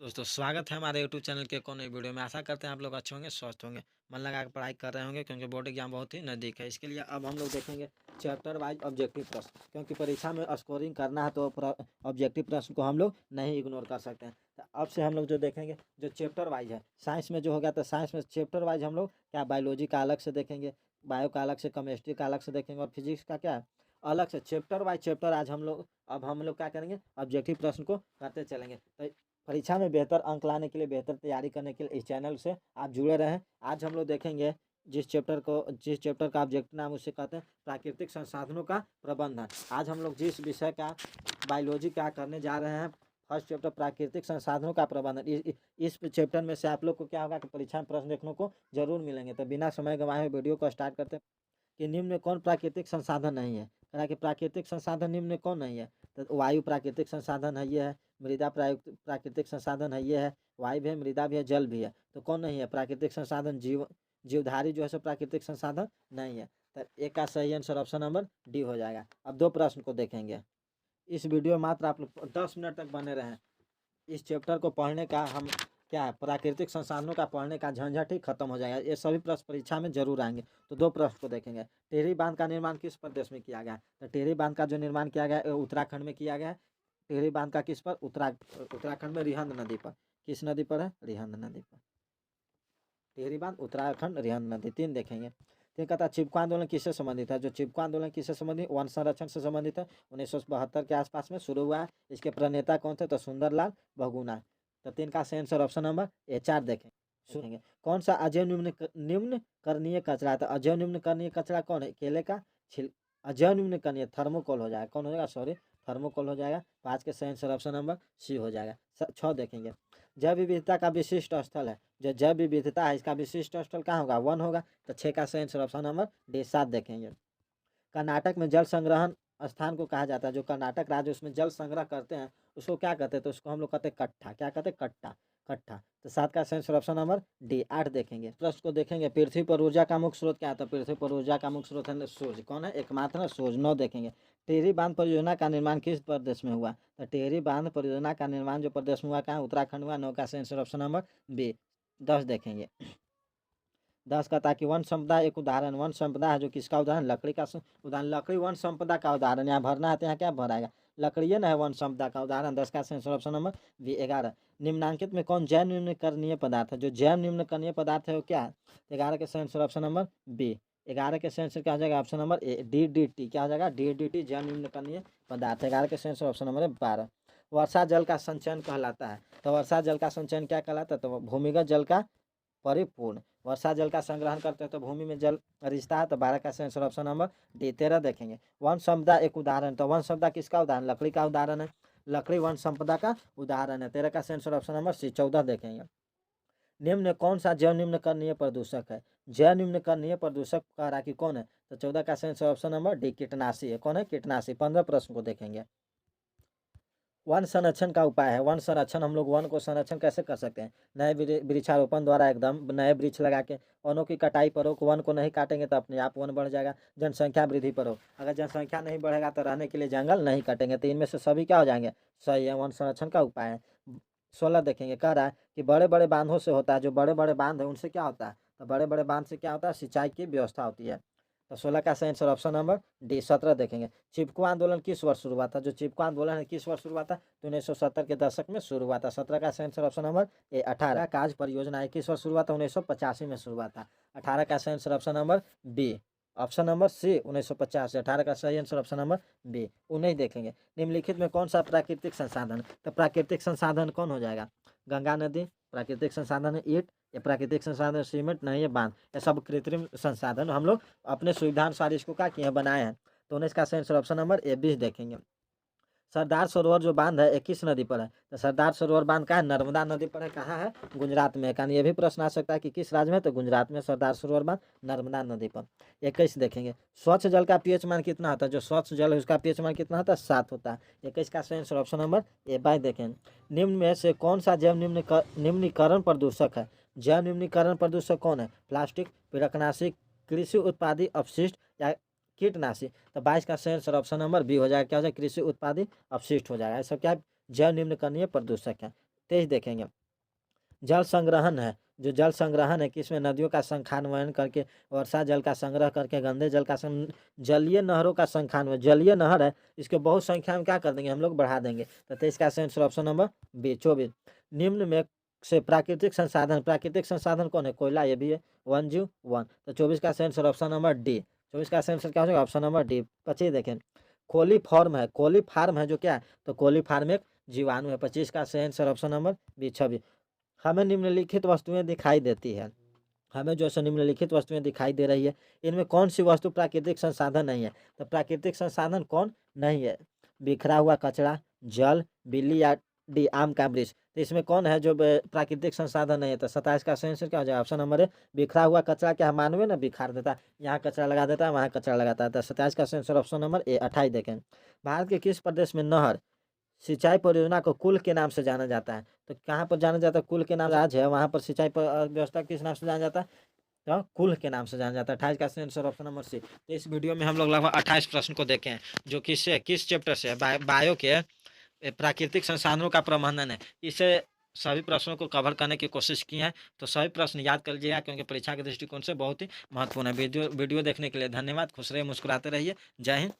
दोस्तों स्वागत है हमारे यूट्यूब चैनल के कोने वीडियो में। आशा करते हैं आप लोग अच्छे होंगे, स्वस्थ होंगे, मन लगा कर पढ़ाई कर रहे होंगे क्योंकि बोर्ड एग्जाम बहुत ही नज़दीक है। इसके लिए अब हम लोग देखेंगे चैप्टर वाइज ऑब्जेक्टिव प्रश्न, क्योंकि परीक्षा में स्कोरिंग करना है तो ऑब्जेक्टिव प्रश्न को हम लोग नहीं इग्नोर कर सकते हैं। तो अब से हम लोग जो देखेंगे जो चैप्टर वाइज है, साइंस में जो हो गया तो साइंस में चैप्टर वाइज हम लोग क्या बायोलॉजी का अलग से देखेंगे, बायो का अलग से, केमिस्ट्री का अलग से देखेंगे और फिजिक्स का क्या है अलग से। चैप्टर वाइज चैप्टर आज हम लोग क्या करेंगे, ऑब्जेक्टिव प्रश्न को करते चलेंगे। तो परीक्षा में बेहतर अंक लाने के लिए, बेहतर तैयारी करने के लिए इस चैनल से आप जुड़े रहें। आज हम लोग देखेंगे जिस चैप्टर का ऑब्जेक्ट नाम उसे कहते हैं प्राकृतिक संसाधनों का प्रबंधन। आज हम लोग जिस विषय का बायोलॉजी क्या करने जा रहे हैं, फर्स्ट चैप्टर प्राकृतिक संसाधनों का प्रबंधन। इस चैप्टर में से आप लोग को क्या होगा कि परीक्षा में प्रश्न देखने को जरूर मिलेंगे। तो बिना समय गंवाए वीडियो को स्टार्ट करते हैं कि निम्न में कौन प्राकृतिक संसाधन नहीं है। कहा कि प्राकृतिक संसाधन निम्न में कौन नहीं है, तो वायु प्राकृतिक संसाधन है, ये है। मृदा प्राकृतिक संसाधन है, ये है। वायु भी है, मृदा भी है, जल भी है। तो कौन नहीं है प्राकृतिक संसाधन? जीवधारी जो है सो प्राकृतिक संसाधन नहीं है। तो एक का सही आंसर ऑप्शन नंबर डी हो जाएगा। अब दो प्रश्न को देखेंगे। इस वीडियो मात्र आप लोग 10 मिनट तक बने रहें। इस चैप्टर को पढ़ने का हम क्या है, प्राकृतिक संसाधनों का पढ़ने का झंझट ही खत्म हो जाएगा। ये सभी प्रश्न परीक्षा में जरूर आएंगे। तो दो प्रश्न को देखेंगे। टिहरी बांध का निर्माण किस प्रदेश में किया गया है? तो टिहरी बांध का जो निर्माण किया गया है उत्तराखंड में किया गया है। टिहरी बांध का किस पर? उत्तराखंड में रिहंद नदी पर। किस नदी पर है? रिहंद नदी पर। टिहरी बांध उत्तराखंड, रिहंद नदी। तीन देखेंगे। तीन कहता है चिपको आंदोलन किससे संबंधित है? जो चिपको आंदोलन किससे संबंधित? वन संरक्षण से संबंधित है। 1972 के आसपास में शुरू हुआ है। इसके प्रणेता कौन थे? तो सुंदरलाल बहुगुणा। तो तीन का सही आंसर ऑप्शन नंबर ए। चार सुनेंगे। कौन सा अजैव निम्न करणीय कचरा है? तो अजैव निम्न करणीय कचरा कौन है? केले का छिल। अजैव निम्न करणीय थर्मोकोल हो जाएगा। कौन हो जाएगा? सॉरी, थर्मोकोल हो जाएगा। पाँच के सही आंसर ऑप्शन नंबर सी हो जाएगा। छः देखेंगे। जैव विविधता का विशिष्ट स्थल है। जो जैव विविधता है इसका विशिष्ट स्थल कहाँ होगा? वन होगा। तो छः का सही आंसर ऑप्शन नंबर डी। सात देखेंगे। कर्नाटक में जल संग्रहण स्थान को कहा जाता है। जो कर्नाटक राज्य उसमें जल संग्रह करते हैं उसको क्या कहते हैं? तो उसको हम लोग कहते हैं कट्ठा। क्या कहते हैं? कट्टा। कट्ठा। तो सात का सही आंसर ऑप्शन नंबर डी। आठ देखेंगे। प्रश्न को देखेंगे। पृथ्वी पर ऊर्जा का मुख्य स्रोत क्या है? तो पृथ्वी पर ऊर्जा का मुख्य स्रोत है सूर्य। कौन है? एकमात्र सूर्य। नौ देखेंगे। टिहरी बांध परियोजना का निर्माण किस प्रदेश में हुआ? तो टिहरी बांध परियोजना का निर्माण जो प्रदेश में हुआ कहाँ? उत्तराखंड हुआ। नौ का सही आंसर ऑप्शन नंबर बी। 10 देखेंगे। 10 का, ताकि वन संपदा एक उदाहरण। वन संपदा है जो किसका उदाहरण? लकड़ी का उदाहरण। लकड़ी वन संपदा का उदाहरण। यहाँ भरना है तो यहाँ क्या भराएगा? लकड़ी है ना, है वन संपदा का उदाहरण। 10 का आंसर ऑप्शन नंबर बी। 11 निम्नांकित में कौन जैव निम्नकरणीय पदार्थ है? जो जैव निम्नकरणीय पदार्थ है वो क्या है? 11 के सही आंसर ऑप्शन नंबर बी। 11 के सही आंसर क्या हो जाएगा? Option number A DDT। क्या हो जाएगा? DDT जैव निम्नकरणीय पदार्थ। 11 के सही आंसर ऑप्शन नंबर 12 वर्षा जल का संचयन कहलाता है। तो वर्षा जल का संचयन क्या कहलाता है? तो भूमिगत जल का परिपूर्ण। वर्षा जल का संग्रहण करते हैं तो भूमि में जल रिश्ता है। तो 12 का आंसर ऑप्शन नंबर डी। 13 देखेंगे। वन संपदा एक उदाहरण। तो वन संपदा किसका उदाहरण? लकड़ी का उदाहरण है। लकड़ी वन संपदा का उदाहरण है। 13 का आंसर ऑप्शन नंबर सी। 14 देखेंगे। निम्न में कौन सा जैव निम्न करणीय प्रदूषक है? जैव निम्न करणीय प्रदूषक कह रहा कि कौन है? तो 14 का आंसर ऑप्शन नंबर डी कीटनाशी है। कौन है? कीटनाशी। 15 प्रश्न को देखेंगे। वन संरक्षण का उपाय है। वन संरक्षण, हम लोग वन को संरक्षण कैसे कर सकते हैं? नए वृक्षारोपण द्वारा, एकदम नए वृक्ष लगा के। वनों की कटाई पर रोक। वन को नहीं काटेंगे तो अपने आप वन बढ़ जाएगा। जनसंख्या वृद्धि पर रोक। अगर जनसंख्या नहीं बढ़ेगा तो रहने के लिए जंगल नहीं काटेंगे। तो इनमें से सभी क्या हो जाएंगे? सही है, वन संरक्षण का उपाय है। 16 देखेंगे। कह रहा है कि बड़े बड़े बांधों से होता है। जो बड़े बड़े बांध है उनसे क्या होता है? तो बड़े बड़े बांध से क्या होता है? सिंचाई की व्यवस्था होती है। तो 16 का सही आंसर ऑप्शन नंबर डी। 17 देखेंगे। चिपको आंदोलन किस वर्ष शुरू हुआ था? जो चिपको आंदोलन है किस वर्ष शुरू हुआ था? तो 1970 के दशक में शुरू हुआ था। 17 का सही आंसर ऑप्शन नंबर ए। 18 काज परियोजना है किस वर्ष शुरू हुआ था? 1985 में शुरू हुआ था। 18 का सही answer option number B. Option number C 1950। 18 का सही आंसर ऑप्शन नंबर बी। 19 देखेंगे। निम्नलिखित में कौन सा प्राकृतिक संसाधन? तो प्राकृतिक संसाधन कौन हो जाएगा? गंगा नदी प्राकृतिक संसाधन है। ईंट ये प्राकृतिक संसाधन। सीमेंट नहीं, ये बांध। ये सब कृत्रिम संसाधन हम लोग अपने सुविधानुसार इसको क्या किए हैं? बनाए हैं। तो 19 का सही आंसर ऑप्शन नंबर ए। 20 देखेंगे। सरदार सरोवर जो बांध है 21 नदी पर है। तो सरदार सरोवर बांध कहाँ है? नर्मदा नदी पर है। कहाँ है? गुजरात में। कारण ये भी प्रश्न आ सकता है कि किस राज्य में? तो गुजरात में सरदार सरोवर बांध नर्मदा नदी पर। 21 देखेंगे। स्वच्छ जल का पीएच मान कितना होता है? जो स्वच्छ जल है उसका पीएच मान कितना होता है? 7 होता है। 21 का सही आंसर ऑप्शन नंबर ए। 22 देखेंगे। निम्न में से कौन सा जैव निम्नीकरण प्रदूषक है? जैव निम्नीकरण प्रदूषक कौन है? प्लास्टिक, पीड़कनाशी, कृषि उत्पादी अपशिष्ट या कीटनाशी। तो 22 का सही आंसर ऑप्शन नंबर बी हो जाएगा। क्या हो जाएगा? कृषि उत्पादित अपशिष्ट हो जाएगा। ये सब क्या है? जैव निम्नकरणीय प्रदूषक है। 23 देखेंगे, जल संग्रहण है। जो जल संग्रहण है किसमें, नदियों का संखान्वयन करके, वर्षा जल का संग्रह करके, गंदे जल का जलीय नहरों का संखान्वय, जलीय नहर है इसको बहुत संख्या में क्या कर देंगे हम लोग, बढ़ा देंगे। तो 23 का आंसर ऑप्शन नंबर बी। 24, निम्न में से प्राकृतिक संसाधन, प्राकृतिक संसाधन कौन है, कोयला, ये भी है, वन जीव वन। तो 24 का आंसर ऑप्शन नंबर डी। 24 का आंसर क्या हो जाएगा, ऑप्शन नंबर डी। 25 देखें, कोली फॉर्म है, कोली फार्म है जो क्या है, तो कोली फार्म एक जीवाणु है। 25 का आंसर ऑप्शन नंबर बी। 26, हमें निम्नलिखित वस्तुएं दिखाई देती है, हमें जो है निम्नलिखित वस्तुएं दिखाई दे रही है, इनमें कौन सी वस्तु प्राकृतिक संसाधन नहीं है। तो प्राकृतिक संसाधन कौन नहीं है, बिखरा हुआ कचरा, जल, बिल्ली या डी आम का वृक्ष। तो इसमें कौन है जो प्राकृतिक संसाधन नहीं है। तो 27 का आंसर क्या हो जाएगा, ऑप्शन नंबर है, बिखरा हुआ कचरा। क्या मानवे ना बिखार देता है, यहाँ कचरा लगा देता है, वहाँ कचरा लगाता है। तो 27 का आंसर ऑप्शन नंबर ए। 28 देखें, भारत के किस प्रदेश में नहर सिंचाई परियोजना को कुल के नाम से जाना जाता है। तो कहाँ पर जाना जाता है, कुल के नाम, राज्य है वहाँ पर सिंचाई व्यवस्था किस नाम से जाना जाता है, तो कुल के नाम से जाना जाता है। 28 का आंसर ऑप्शन नंबर सी। तो इस वीडियो में हम लोग लगभग 28 प्रश्न को देखे हैं, जो किससे, किस चैप्टर से है, बायो के प्राकृतिक संसाधनों का प्रबंधन है। इसे सभी प्रश्नों को कवर करने की कोशिश की है। तो सभी प्रश्न याद कर लीजिएगा क्योंकि परीक्षा के दृष्टिकोण से बहुत ही महत्वपूर्ण है। वीडियो देखने के लिए धन्यवाद। खुश रहिए, मुस्कुराते रहिए। जय हिंद।